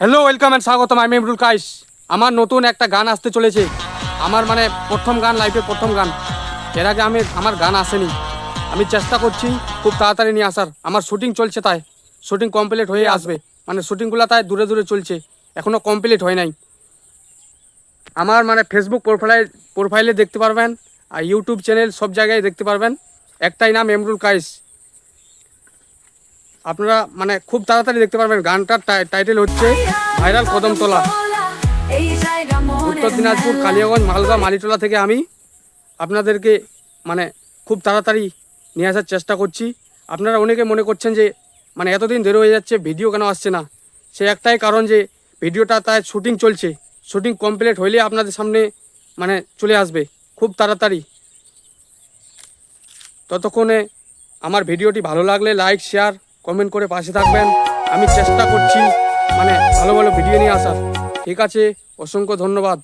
Hello welcome and স্বাগতম। আমি এমরুল কাইস। আমার নতুন একটা গান আসতে চলেছে। আমার প্রথম গান, লাইফে প্রথম গান। এর আগে আমার গান আসেনি। আমি চেষ্টা করছি খুব তাড়াতাড়ি নিয়ে আসার। আমার শুটিং চলছে, তাই শুটিং কমপ্লিট হয়ে আসবে। শুটিংগুলো তাই দূরে দূরে চলছে, এখনও কমপ্লিট হয় নাই। আমার ফেসবুক প্রোফাইলে দেখতে পারবেন, আর ইউটিউব চ্যানেল সব জায়গায় দেখতে পারবেন। একটাই নাম, এমরুল কাইস। আপনারা খুব তাড়াতাড়ি দেখতে পারবেন। গানটার টাইটেল হচ্ছে ভাইরাল কদমতলা। উত্তর দিনাজপুর, কালিয়াগঞ্জ, মালদা, মালিটোলা থেকে আমি আপনাদেরকে খুব তাড়াতাড়ি নিয়ে আসার চেষ্টা করছি। আপনারা অনেকে মনে করছেন যে এতদিন দেরি হয়ে যাচ্ছে, ভিডিও কেন আসছে না। সে একটাই কারণ যে ভিডিওটা তাই শুটিং চলছে। শুটিং কমপ্লিট হইলে আপনাদের সামনে চলে আসবে খুব তাড়াতাড়ি। ততক্ষণে আমার ভিডিওটি ভালো লাগলে লাইক, শেয়ার, কমেন্ট করে পাশে থাকবেন। আমি চেষ্টা করছি ভালো ভালো ভিডিও নিয়ে আসার। ঠিক আছে, অসংখ্য ধন্যবাদ।